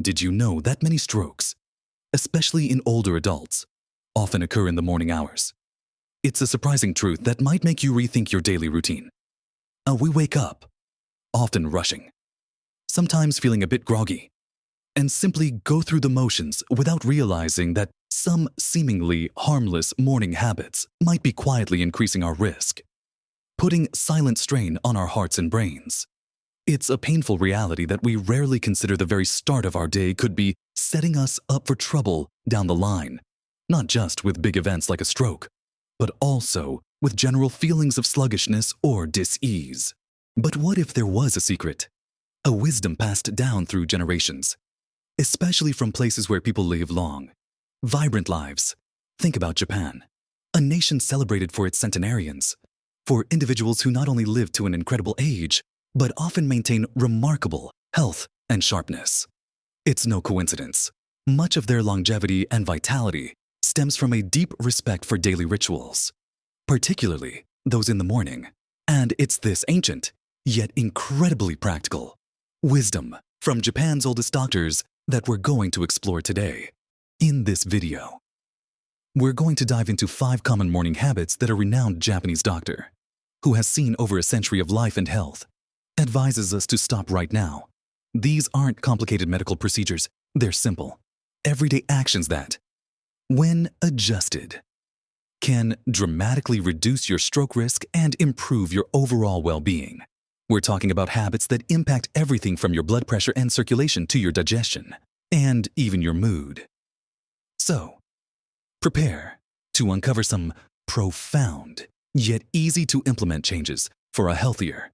Did you know that many strokes, especially in older adults, often occur in the morning hours? It's a surprising truth that might make you rethink your daily routine. We wake up, often rushing, sometimes feeling a bit groggy, and simply go through the motions without realizing that some seemingly harmless morning habits might be quietly increasing our risk, putting silent strain on our hearts and brains. It's a painful reality that we rarely consider the very start of our day could be setting us up for trouble down the line, not just with big events like a stroke, but also with general feelings of sluggishness or dis-ease. But what if there was a secret, a wisdom passed down through generations, especially from places where people live long, vibrant lives? Think about Japan, a nation celebrated for its centenarians, for individuals who not only live to an incredible age, but often maintain remarkable health and sharpness. It's no coincidence. Much of their longevity and vitality stems from a deep respect for daily rituals, particularly those in the morning. And it's this ancient, yet incredibly practical, wisdom from Japan's oldest doctors that we're going to explore today. In this video, we're going to dive into 5 common morning habits that a renowned Japanese doctor, who has seen over a century of life and health, advises us to stop right now. These aren't complicated medical procedures, they're simple, everyday actions that, when adjusted, can dramatically reduce your stroke risk and improve your overall well-being. We're talking about habits that impact everything from your blood pressure and circulation to your digestion, and even your mood. So, prepare to uncover some profound, yet easy to implement changes for a healthier,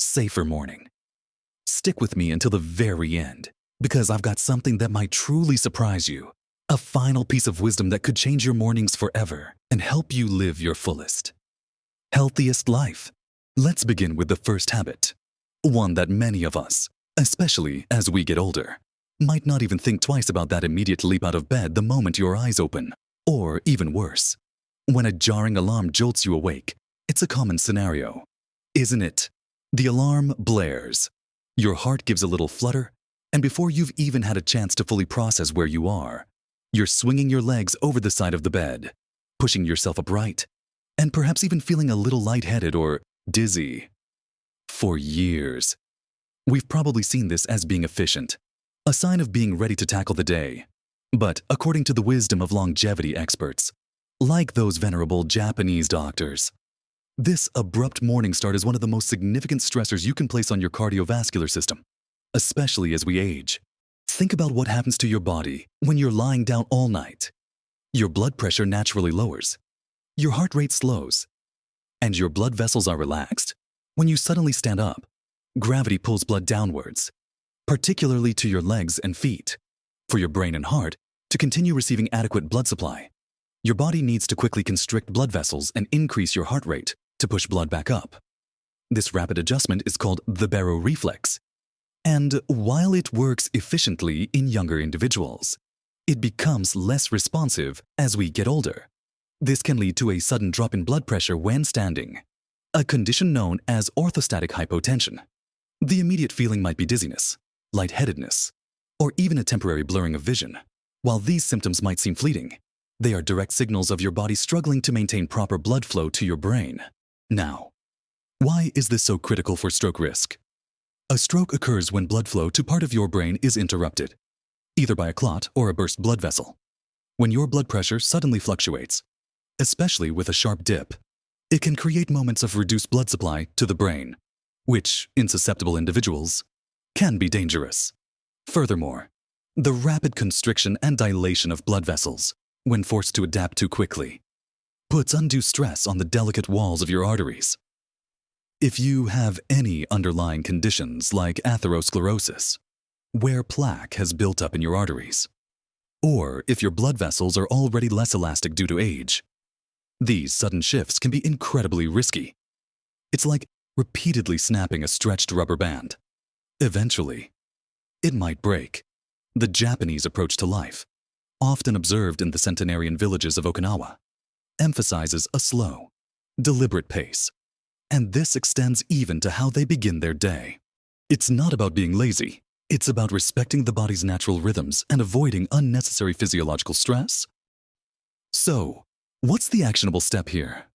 safer morning. Stick with me until the very end, because I've got something that might truly surprise you. A final piece of wisdom that could change your mornings forever and help you live your fullest, healthiest life. Let's begin with the first habit, one that many of us, especially as we get older, might not even think twice about that immediate leap out of bed the moment your eyes open. Or even worse, when a jarring alarm jolts you awake. It's a common scenario, isn't it? The alarm blares, your heart gives a little flutter, and before you've even had a chance to fully process where you are, you're swinging your legs over the side of the bed, pushing yourself upright, and perhaps even feeling a little lightheaded or dizzy. For years, we've probably seen this as being efficient, a sign of being ready to tackle the day. But according to the wisdom of longevity experts, like those venerable Japanese doctors, this abrupt morning start is one of the most significant stressors you can place on your cardiovascular system, especially as we age. Think about what happens to your body when you're lying down all night. Your blood pressure naturally lowers, your heart rate slows, and your blood vessels are relaxed. When you suddenly stand up, gravity pulls blood downwards, particularly to your legs and feet. For your brain and heart to continue receiving adequate blood supply, your body needs to quickly constrict blood vessels and increase your heart rate to push blood back up. This rapid adjustment is called the baroreflex. And while it works efficiently in younger individuals, it becomes less responsive as we get older. This can lead to a sudden drop in blood pressure when standing, a condition known as orthostatic hypotension. The immediate feeling might be dizziness, lightheadedness, or even a temporary blurring of vision. While these symptoms might seem fleeting, they are direct signals of your body struggling to maintain proper blood flow to your brain. Now, why is this so critical for stroke risk? A stroke occurs when blood flow to part of your brain is interrupted, either by a clot or a burst blood vessel. When your blood pressure suddenly fluctuates, especially with a sharp dip, it can create moments of reduced blood supply to the brain, which, in susceptible individuals, can be dangerous. Furthermore, the rapid constriction and dilation of blood vessels, when forced to adapt too quickly, puts undue stress on the delicate walls of your arteries. If you have any underlying conditions like atherosclerosis, where plaque has built up in your arteries, or if your blood vessels are already less elastic due to age, these sudden shifts can be incredibly risky. It's like repeatedly snapping a stretched rubber band. Eventually, it might break. The Japanese approach to life, often observed in the centenarian villages of Okinawa, emphasizes a slow, deliberate pace, and this extends even to how they begin their day. It's not about being lazy, It's about respecting the body's natural rhythms and avoiding unnecessary physiological stress. So, what's the actionable step here?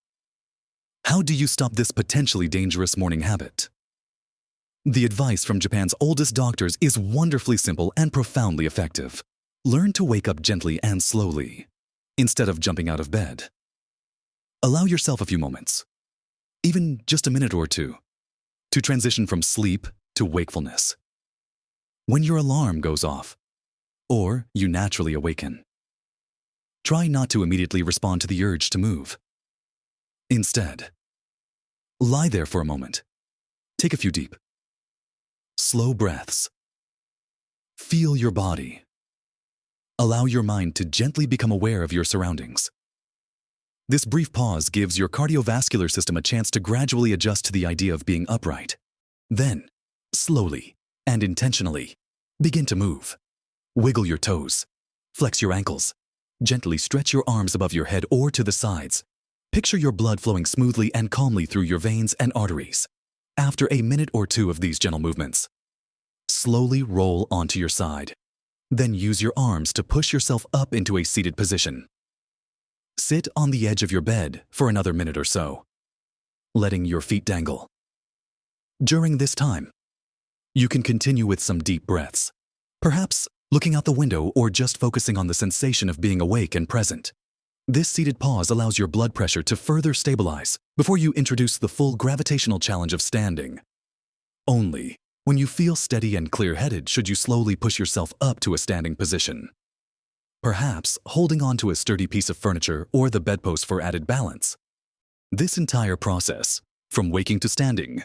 How do you stop this potentially dangerous morning habit? The advice from Japan's oldest doctors is wonderfully simple and profoundly effective. Learn to wake up gently and slowly, instead of jumping out of bed. Allow yourself a few moments, even just a minute or two, to transition from sleep to wakefulness. When your alarm goes off, or you naturally awaken, try not to immediately respond to the urge to move. Instead, lie there for a moment. Take a few deep, slow breaths. Feel your body. Allow your mind to gently become aware of your surroundings. This brief pause gives your cardiovascular system a chance to gradually adjust to the idea of being upright. Then, slowly and intentionally, begin to move. Wiggle your toes. Flex your ankles. Gently stretch your arms above your head or to the sides. Picture your blood flowing smoothly and calmly through your veins and arteries. After a minute or two of these gentle movements, slowly roll onto your side. Then use your arms to push yourself up into a seated position. Sit on the edge of your bed for another minute or so, letting your feet dangle. During this time, you can continue with some deep breaths, perhaps looking out the window or just focusing on the sensation of being awake and present. This seated pause allows your blood pressure to further stabilize before you introduce the full gravitational challenge of standing. Only when you feel steady and clear-headed should you slowly push yourself up to a standing position. Perhaps holding on to a sturdy piece of furniture or the bedpost for added balance. This entire process, from waking to standing,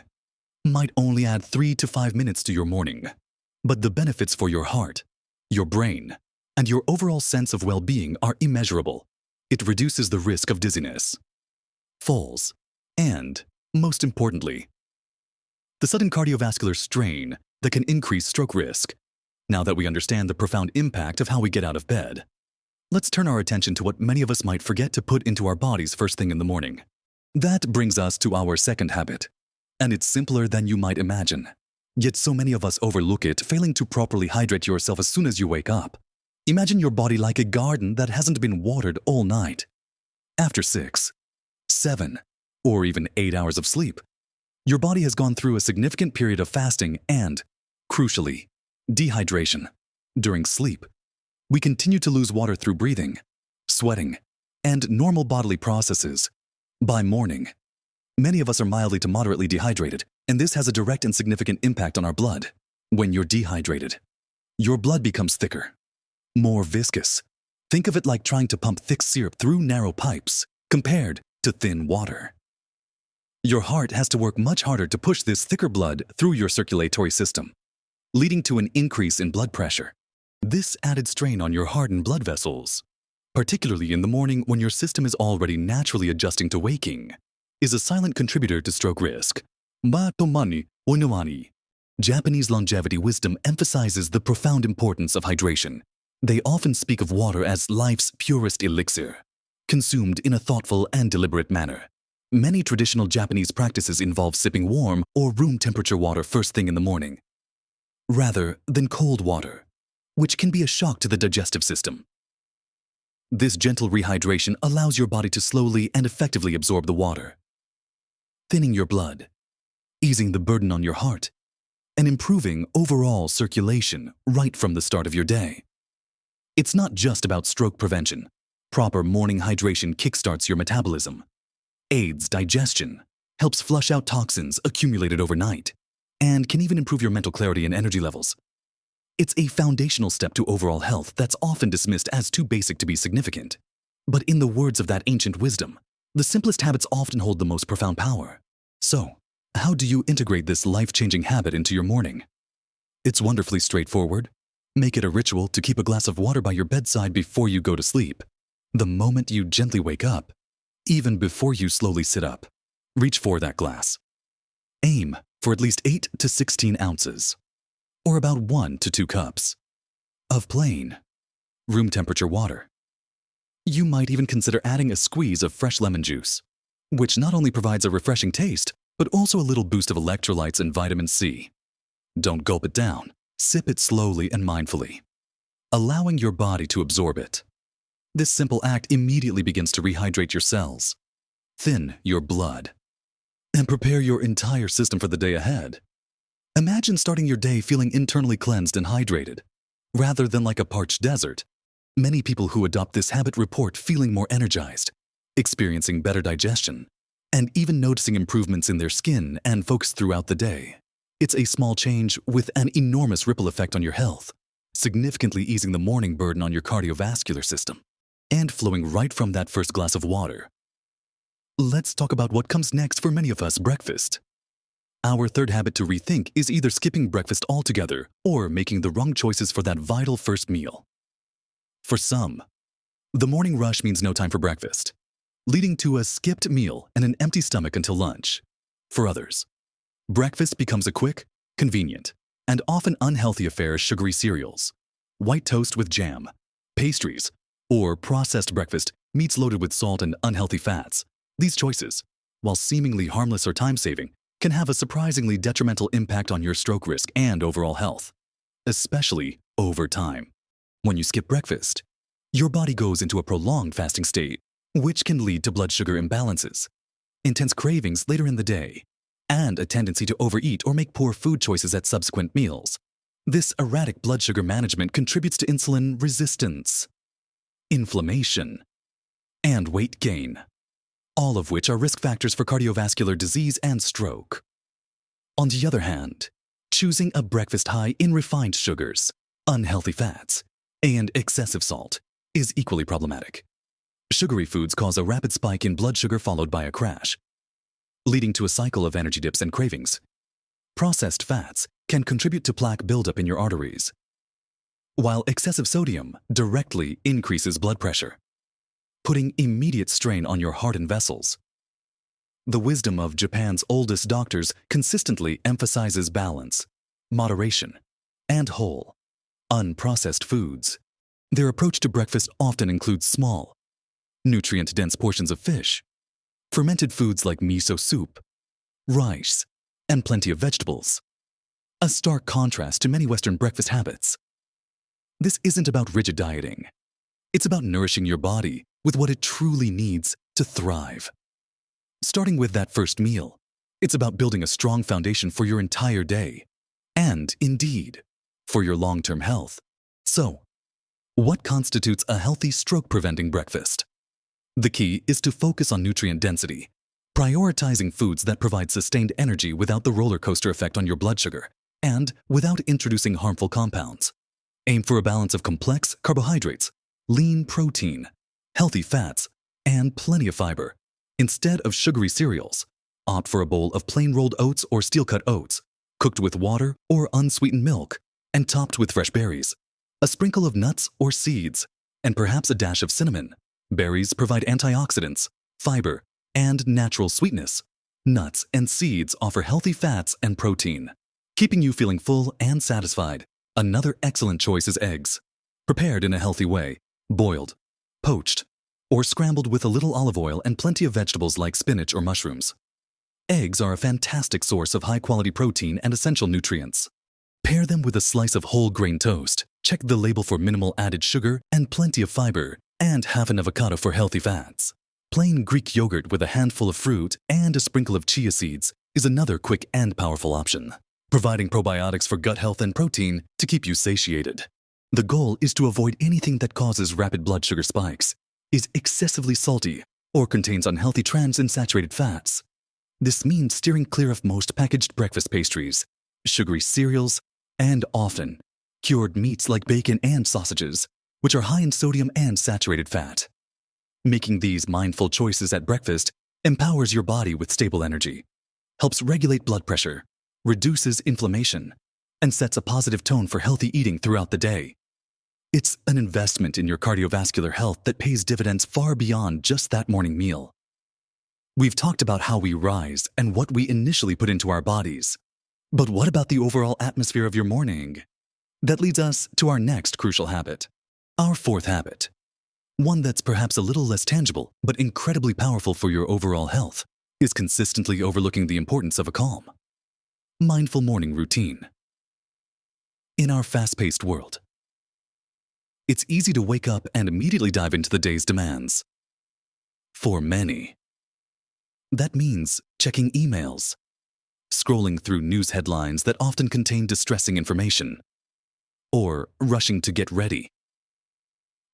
might only add 3 to 5 minutes to your morning, but the benefits for your heart, your brain, and your overall sense of well-being are immeasurable. It reduces the risk of dizziness, falls, and, most importantly, the sudden cardiovascular strain that can increase stroke risk. Now that we understand the profound impact of how we get out of bed, let's turn our attention to what many of us might forget to put into our bodies first thing in the morning. That brings us to our second habit, and it's simpler than you might imagine. Yet so many of us overlook it, failing to properly hydrate yourself as soon as you wake up. Imagine your body like a garden that hasn't been watered all night. After 6, 7, or even 8 hours of sleep, your body has gone through a significant period of fasting and, crucially, dehydration. During sleep, we continue to lose water through breathing, sweating, and normal bodily processes. By morning, many of us are mildly to moderately dehydrated, and this has a direct and significant impact on our blood. When you're dehydrated, your blood becomes thicker, more viscous. Think of it like trying to pump thick syrup through narrow pipes, compared to thin water. Your heart has to work much harder to push this thicker blood through your circulatory system, leading to an increase in blood pressure. This added strain on your hardened blood vessels, particularly in the morning when your system is already naturally adjusting to waking, is a silent contributor to stroke risk. Matomani onomani. Japanese longevity wisdom emphasizes the profound importance of hydration. They often speak of water as life's purest elixir, consumed in a thoughtful and deliberate manner. Many traditional Japanese practices involve sipping warm or room temperature water first thing in the morning, rather than cold water, which can be a shock to the digestive system. This gentle rehydration allows your body to slowly and effectively absorb the water, thinning your blood, easing the burden on your heart, and improving overall circulation right from the start of your day. It's not just about stroke prevention. Proper morning hydration kickstarts your metabolism, aids digestion, helps flush out toxins accumulated overnight, and can even improve your mental clarity and energy levels. It's a foundational step to overall health that's often dismissed as too basic to be significant. But in the words of that ancient wisdom, the simplest habits often hold the most profound power. So, how do you integrate this life-changing habit into your morning? It's wonderfully straightforward. Make it a ritual to keep a glass of water by your bedside before you go to sleep. The moment you gently wake up, even before you slowly sit up, reach for that glass. Aim for at least 8 to 16 ounces, or about 1 to 2 cups, of plain, room temperature water. You might even consider adding a squeeze of fresh lemon juice, which not only provides a refreshing taste, but also a little boost of electrolytes and vitamin C. Don't gulp it down. Sip it slowly and mindfully, allowing your body to absorb it. This simple act immediately begins to rehydrate your cells, thin your blood, and prepare your entire system for the day ahead. Imagine starting your day feeling internally cleansed and hydrated, rather than like a parched desert. Many people who adopt this habit report feeling more energized, experiencing better digestion, and even noticing improvements in their skin and focus throughout the day. It's a small change with an enormous ripple effect on your health, significantly easing the morning burden on your cardiovascular system, and flowing right from that first glass of water. Let's talk about what comes next for many of us: breakfast. Our third habit to rethink is either skipping breakfast altogether or making the wrong choices for that vital first meal. For some, the morning rush means no time for breakfast, leading to a skipped meal and an empty stomach until lunch. For others, breakfast becomes a quick, convenient, and often unhealthy affair: sugary cereals, white toast with jam, pastries, or processed breakfast meats loaded with salt and unhealthy fats. These choices, while seemingly harmless or time-saving, can have a surprisingly detrimental impact on your stroke risk and overall health, especially over time. When you skip breakfast, your body goes into a prolonged fasting state, which can lead to blood sugar imbalances, intense cravings later in the day, and a tendency to overeat or make poor food choices at subsequent meals. This erratic blood sugar management contributes to insulin resistance, inflammation, and weight gain, all of which are risk factors for cardiovascular disease and stroke. On the other hand, choosing a breakfast high in refined sugars, unhealthy fats, and excessive salt is equally problematic. Sugary foods cause a rapid spike in blood sugar followed by a crash, leading to a cycle of energy dips and cravings. Processed fats can contribute to plaque buildup in your arteries, while excessive sodium directly increases blood pressure, putting immediate strain on your heart and vessels. The wisdom of Japan's oldest doctors consistently emphasizes balance, moderation, and whole, unprocessed foods. Their approach to breakfast often includes small, nutrient-dense portions of fish, fermented foods like miso soup, rice, and plenty of vegetables. A stark contrast to many Western breakfast habits. This isn't about rigid dieting. It's about nourishing your body with what it truly needs to thrive. Starting with that first meal, it's about building a strong foundation for your entire day, and indeed, for your long-term health. So, what constitutes a healthy stroke-preventing breakfast? The key is to focus on nutrient density, prioritizing foods that provide sustained energy without the roller coaster effect on your blood sugar, and without introducing harmful compounds. Aim for a balance of complex carbohydrates, lean protein, healthy fats, and plenty of fiber. Instead of sugary cereals, opt for a bowl of plain rolled oats or steel-cut oats, cooked with water or unsweetened milk, and topped with fresh berries, a sprinkle of nuts or seeds, and perhaps a dash of cinnamon. Berries provide antioxidants, fiber, and natural sweetness. Nuts and seeds offer healthy fats and protein, keeping you feeling full and satisfied. Another excellent choice is eggs, prepared in a healthy way, boiled, poached, or scrambled with a little olive oil and plenty of vegetables like spinach or mushrooms. Eggs are a fantastic source of high-quality protein and essential nutrients. Pair them with a slice of whole grain toast. Check the label for minimal added sugar and plenty of fiber, and half an avocado for healthy fats. Plain Greek yogurt with a handful of fruit and a sprinkle of chia seeds is another quick and powerful option, providing probiotics for gut health and protein to keep you satiated. The goal is to avoid anything that causes rapid blood sugar spikes, is excessively salty, or contains unhealthy trans and saturated fats. This means steering clear of most packaged breakfast pastries, sugary cereals, and often cured meats like bacon and sausages, which are high in sodium and saturated fat. Making these mindful choices at breakfast empowers your body with stable energy, helps regulate blood pressure, reduces inflammation, and sets a positive tone for healthy eating throughout the day. It's an investment in your cardiovascular health that pays dividends far beyond just that morning meal. We've talked about how we rise and what we initially put into our bodies. But what about the overall atmosphere of your morning? That leads us to our next crucial habit, our fourth habit. One that's perhaps a little less tangible, but incredibly powerful for your overall health, is consistently overlooking the importance of a calm, mindful morning routine. In our fast-paced world, it's easy to wake up and immediately dive into the day's demands. For many, that means checking emails, scrolling through news headlines that often contain distressing information, or rushing to get ready,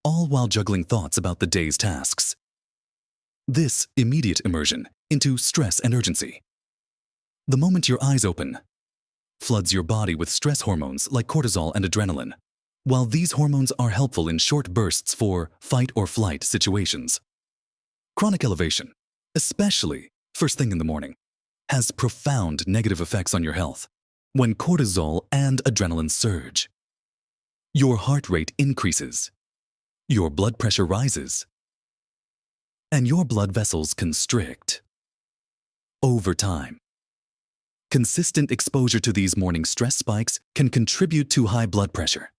all while juggling thoughts about the day's tasks. This immediate immersion into stress and urgency, the moment your eyes open, floods your body with stress hormones like cortisol and adrenaline. While these hormones are helpful in short bursts for fight or flight situations, chronic elevation, especially first thing in the morning, has profound negative effects on your health. When cortisol and adrenaline surge, your heart rate increases, your blood pressure rises, and your blood vessels constrict. Over time, consistent exposure to these morning stress spikes can contribute to high blood pressure,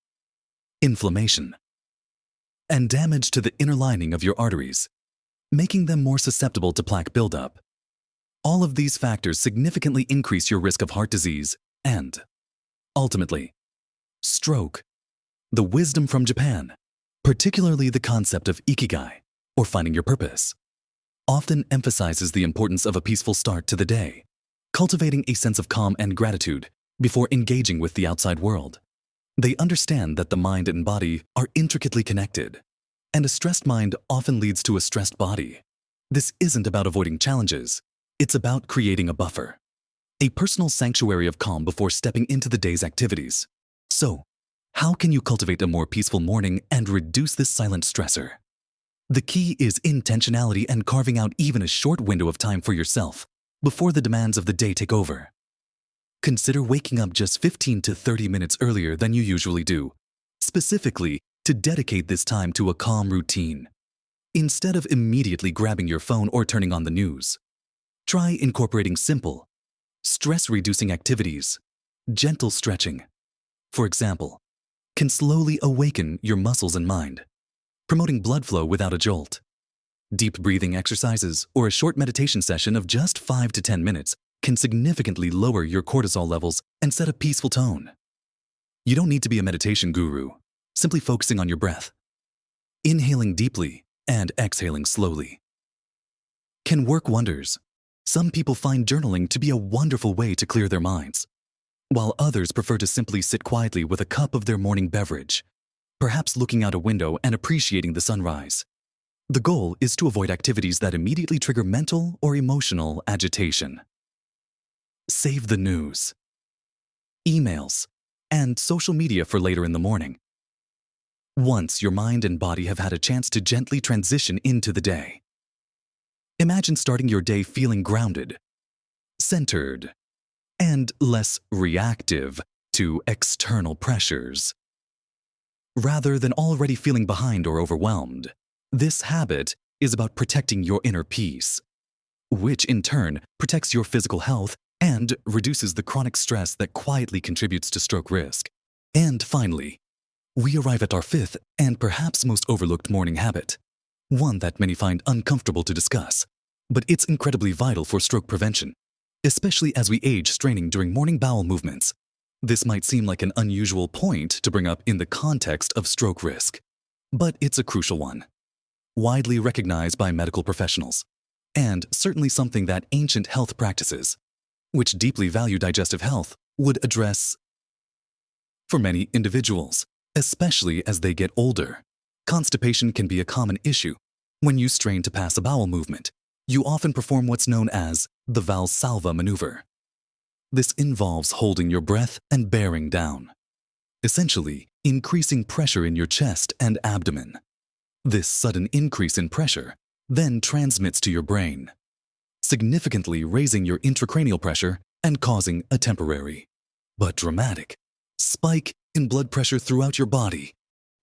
inflammation, and damage to the inner lining of your arteries, making them more susceptible to plaque buildup. All of these factors significantly increase your risk of heart disease and, ultimately, stroke. The wisdom from Japan, particularly the concept of ikigai, or finding your purpose, often emphasizes the importance of a peaceful start to the day, cultivating a sense of calm and gratitude before engaging with the outside world. They understand that the mind and body are intricately connected, and a stressed mind often leads to a stressed body. This isn't about avoiding challenges, it's about creating a buffer, a personal sanctuary of calm before stepping into the day's activities. So, how can you cultivate a more peaceful morning and reduce this silent stressor? The key is intentionality and carving out even a short window of time for yourself before the demands of the day take over. Consider waking up just 15 to 30 minutes earlier than you usually do, specifically to dedicate this time to a calm routine. Instead of immediately grabbing your phone or turning on the news, try incorporating simple, stress-reducing activities. Gentle stretching, for example, can slowly awaken your muscles and mind, promoting blood flow without a jolt. Deep breathing exercises or a short meditation session of just 5 to 10 minutes can significantly lower your cortisol levels and set a peaceful tone. You don't need to be a meditation guru, simply focusing on your breath, inhaling deeply and exhaling slowly, can work wonders. Some people find journaling to be a wonderful way to clear their minds, while others prefer to simply sit quietly with a cup of their morning beverage, perhaps looking out a window and appreciating the sunrise. The goal is to avoid activities that immediately trigger mental or emotional agitation. Save the news, emails, and social media for later in the morning. Once your mind and body have had a chance to gently transition into the day, imagine starting your day feeling grounded, centered, and less reactive to external pressures. Rather than already feeling behind or overwhelmed, this habit is about protecting your inner peace, which in turn protects your physical health and reduces the chronic stress that quietly contributes to stroke risk. And finally, we arrive at our fifth and perhaps most overlooked morning habit, one that many find uncomfortable to discuss, but it's incredibly vital for stroke prevention, especially as we age, straining during morning bowel movements. This might seem like an unusual point to bring up in the context of stroke risk, but it's a crucial one, widely recognized by medical professionals, and certainly something that ancient health practices, which deeply value digestive health, would address. For many individuals, especially as they get older, constipation can be a common issue. When you strain to pass a bowel movement, you often perform what's known as the Valsalva maneuver. This involves holding your breath and bearing down, essentially increasing pressure in your chest and abdomen. This sudden increase in pressure then transmits to your brain, significantly raising your intracranial pressure and causing a temporary, but dramatic, spike in blood pressure throughout your body.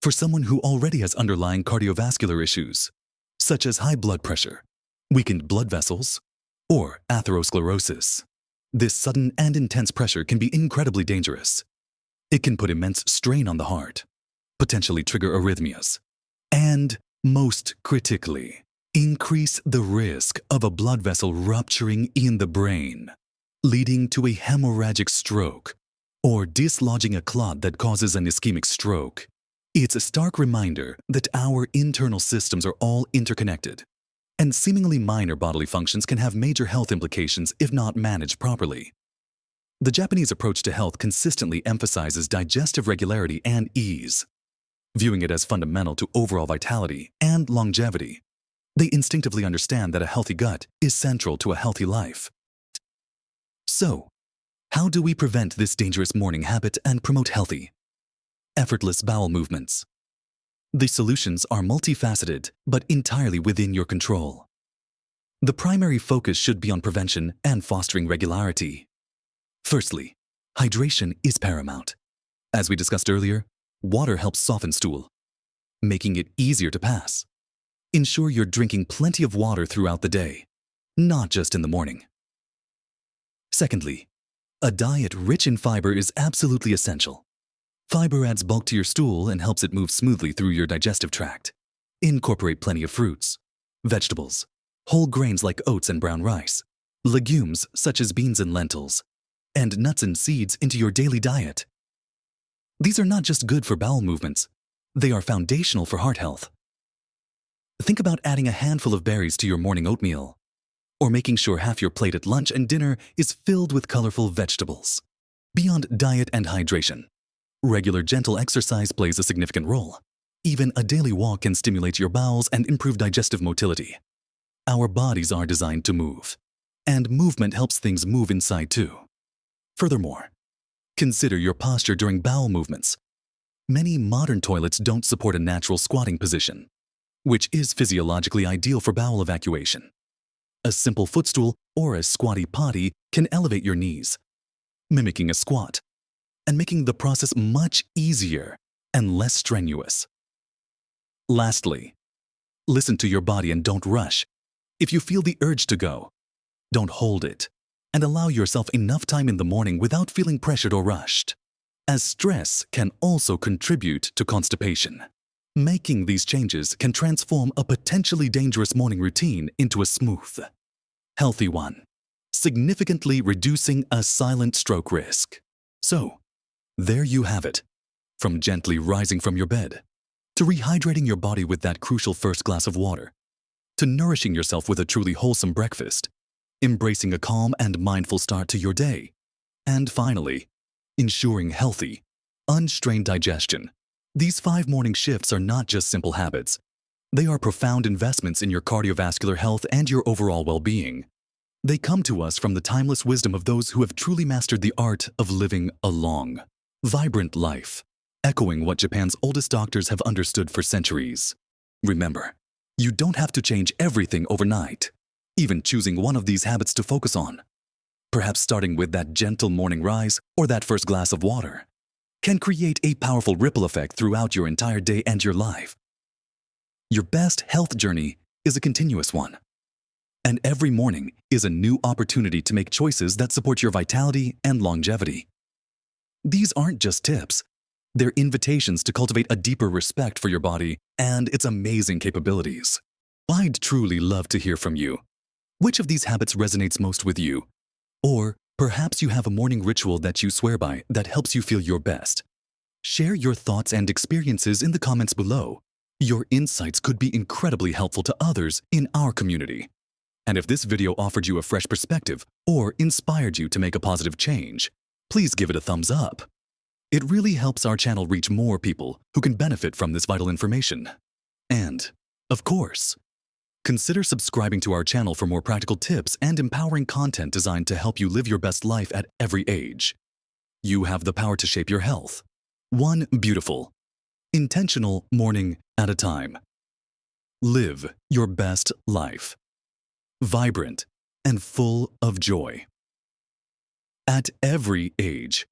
For someone who already has underlying cardiovascular issues, such as high blood pressure, weakened blood vessels, or atherosclerosis, this sudden and intense pressure can be incredibly dangerous. It can put immense strain on the heart, potentially trigger arrhythmias, and, most critically, increase the risk of a blood vessel rupturing in the brain, leading to a hemorrhagic stroke or dislodging a clot that causes an ischemic stroke. It's a stark reminder that our internal systems are all interconnected, and seemingly minor bodily functions can have major health implications if not managed properly. The Japanese approach to health consistently emphasizes digestive regularity and ease, viewing it as fundamental to overall vitality and longevity. They instinctively understand that a healthy gut is central to a healthy life. So, how do we prevent this dangerous morning habit and promote healthy, effortless bowel movements? The solutions are multifaceted, but entirely within your control. The primary focus should be on prevention and fostering regularity. Firstly, hydration is paramount. As we discussed earlier, water helps soften stool, making it easier to pass. Ensure you're drinking plenty of water throughout the day, not just in the morning. Secondly, a diet rich in fiber is absolutely essential. Fiber adds bulk to your stool and helps it move smoothly through your digestive tract. Incorporate plenty of fruits, vegetables, whole grains like oats and brown rice, legumes such as beans and lentils, and nuts and seeds into your daily diet. These are not just good for bowel movements, they are foundational for heart health. Think about adding a handful of berries to your morning oatmeal, or making sure half your plate at lunch and dinner is filled with colorful vegetables. Beyond diet and hydration, regular gentle exercise plays a significant role. Even a daily walk can stimulate your bowels and improve digestive motility. Our bodies are designed to move, and movement helps things move inside too. Furthermore, consider your posture during bowel movements. Many modern toilets don't support a natural squatting position, which is physiologically ideal for bowel evacuation. A simple footstool or a squatty potty can elevate your knees, mimicking a squat, and making the process much easier and less strenuous. Lastly, listen to your body and don't rush. If you feel the urge to go, don't hold it, and allow yourself enough time in the morning without feeling pressured or rushed, as stress can also contribute to constipation. Making these changes can transform a potentially dangerous morning routine into a smooth, healthy one, significantly reducing a silent stroke risk. So, there you have it. From gently rising from your bed, to rehydrating your body with that crucial first glass of water, to nourishing yourself with a truly wholesome breakfast, embracing a calm and mindful start to your day, and finally, ensuring healthy, unstrained digestion. These 5 morning shifts are not just simple habits. They are profound investments in your cardiovascular health and your overall well-being. They come to us from the timeless wisdom of those who have truly mastered the art of living a long, vibrant life, echoing what Japan's oldest doctors have understood for centuries. Remember, you don't have to change everything overnight. Even choosing one of these habits to focus on, perhaps starting with that gentle morning rise or that first glass of water, can create a powerful ripple effect throughout your entire day and your life. Your best health journey is a continuous one, and every morning is a new opportunity to make choices that support your vitality and longevity. These aren't just tips, they're invitations to cultivate a deeper respect for your body and its amazing capabilities. I'd truly love to hear from you. Which of these habits resonates most with you? Or perhaps you have a morning ritual that you swear by that helps you feel your best. Share your thoughts and experiences in the comments below. Your insights could be incredibly helpful to others in our community. And if this video offered you a fresh perspective or inspired you to make a positive change, please give it a thumbs up. It really helps our channel reach more people who can benefit from this vital information. And, of course, consider subscribing to our channel for more practical tips and empowering content designed to help you live your best life at every age. You have the power to shape your health, one beautiful, intentional morning at a time. Live your best life, vibrant and full of joy. At every age.